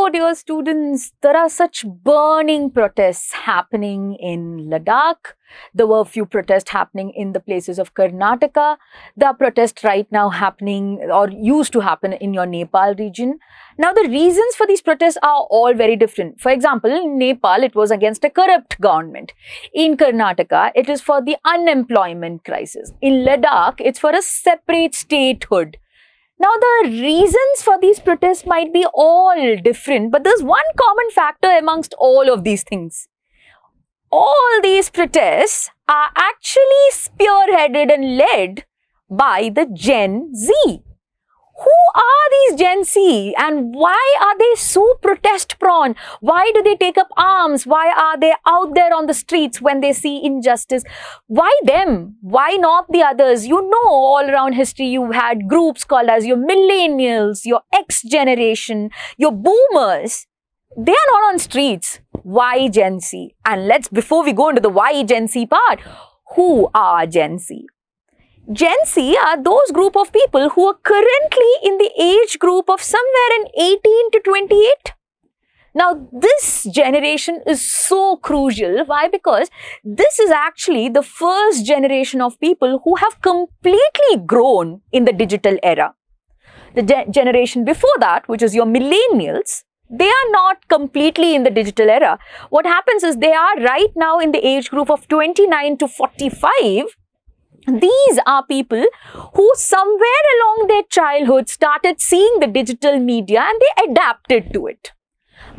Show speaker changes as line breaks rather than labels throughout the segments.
So, dear students, there are such burning protests happening in Ladakh. There were a few protests happening in the places of Karnataka. There are protests right now happening or used to happen in your Nepal region. Now, the reasons for these protests are all very different. For example, in Nepal, it was against a corrupt government. In Karnataka, it is for the unemployment crisis. In Ladakh, it's for a separate statehood. Now, the reasons for these protests might be all different, but there's one common factor amongst all of these things. All these protests are actually spearheaded and led by the Gen Z. Who are these Gen Z and why are they so protest prone? Why do they take up arms? Why are they out there on the streets when they see injustice? Why them? Why not the others? You know, all around history, you've had groups called as your millennials, your X generation, your boomers. They are not on streets. Why Gen Z? And before we go into the why Gen Z part, who are Gen Z? Gen Z are those group of people who are currently in the age group of somewhere in 18 to 28. Now, this generation is so crucial. Why? Because this is actually the first generation of people who have completely grown in the digital era. The generation before that, which is your millennials, they are not completely in the digital era. What happens is they are right now in the age group of 29 to 45. These are people who somewhere along their childhood started seeing the digital media and they adapted to it.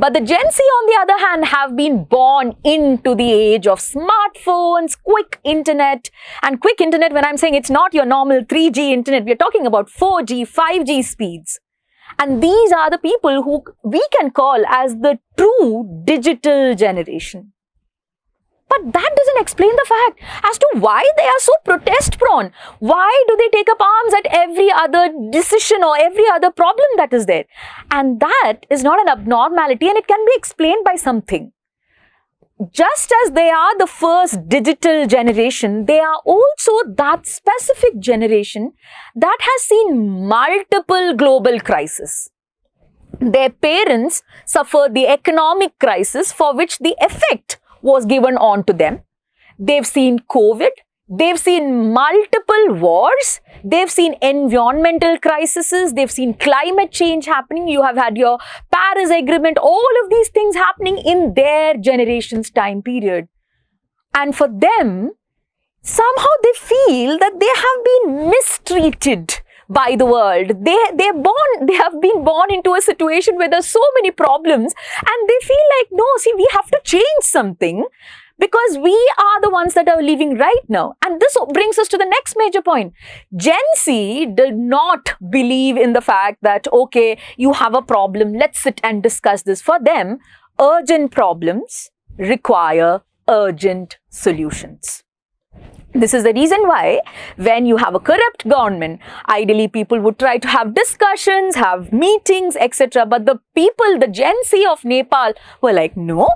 But the Gen Z, on the other hand, have been born into the age of smartphones, quick internet. And quick internet, when I'm saying it's not your normal 3G internet, we're talking about 4G, 5G speeds. And these are the people who we can call as the true digital generation. But that doesn't explain the fact as to why they are so protest prone. Why do they take up arms at every other decision or every other problem that is there? And that is not an abnormality and it can be explained by something. Just as they are the first digital generation, they are also that specific generation that has seen multiple global crises. Their parents suffered the economic crisis for which the effect was given on to them. They've seen COVID, they've seen multiple wars, they've seen environmental crises, they've seen climate change happening, you have had your Paris Agreement, all of these things happening in their generation's time period. And for them, somehow they feel that they have been mistreated by the world. They have been born into a situation where there's so many problems and they feel like, no, see, we have to change something because we are the ones that are living right now. And this brings us to the next major point. Gen Z did not believe in the fact that, okay, you have a problem, let's sit and discuss this. For them, urgent problems require urgent solutions. This is the reason why when you have a corrupt government, ideally people would try to have discussions, have meetings, etc. But the people, the Gen Z of Nepal were like, no,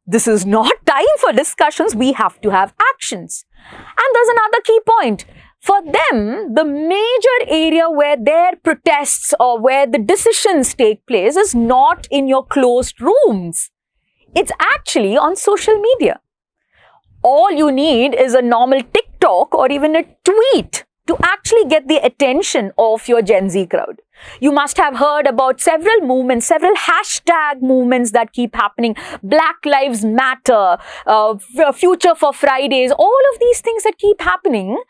this is not time for discussions. We have to have actions. And there's another key point. For them, the major area where their protests or where the decisions take place is not in your closed rooms. It's actually on social media. All you need is a normal TikTok or even a tweet to actually get the attention of your Gen Z crowd. You must have heard about several movements, several hashtag movements that keep happening. Black Lives Matter, Future for Fridays, all of these things that keep happening.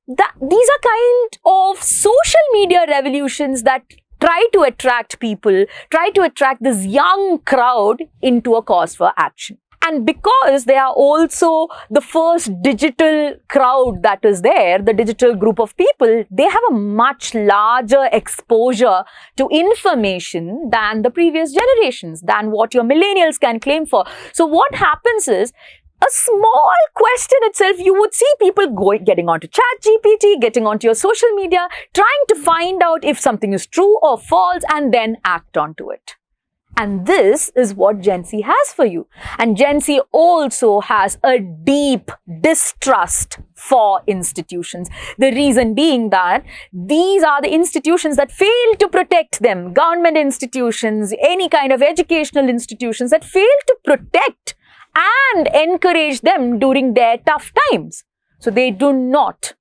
These are kind of social media revolutions that try to attract people, try to attract this young crowd into a cause for action. And because they are also the first digital crowd that is there, the digital group of people, they have a much larger exposure to information than the previous generations, than what your millennials can claim for. So what happens is, a small question itself, you would see people getting onto ChatGPT, getting onto your social media, trying to find out if something is true or false and then act onto it. And this is what Gen Z has for you. And Gen Z also has a deep distrust for institutions. The reason being that these are the institutions that fail to protect them. Government institutions, any kind of educational institutions that fail to protect and encourage them during their tough times. So they do not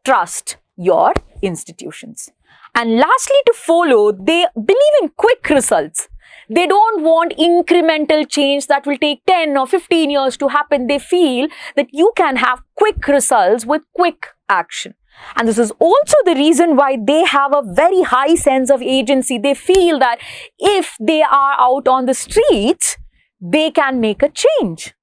trust your institutions. And lastly, to follow, they believe in quick results. They don't want incremental change that will take 10 or 15 years to happen. They feel that you can have quick results with quick action. And this is also the reason why they have a very high sense of agency. They feel that if they are out on the streets, they can make a change.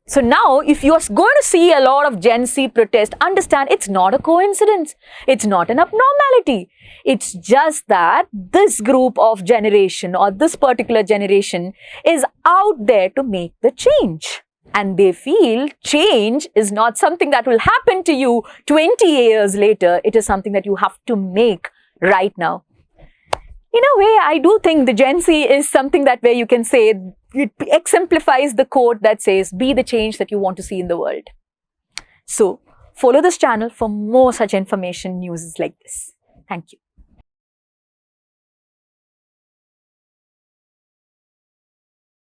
So now, if you're going to see a lot of Gen Z protest, understand it's not a coincidence. It's not an abnormality. It's just that this group of generation or this particular generation is out there to make the change. And they feel change is not something that will happen to you 20 years later. It is something that you have to make right now. In a way, I do think the Gen Z is something that where you can say it exemplifies the quote that says, be the change that you want to see in the world. So follow this channel for more such information news like this. Thank you.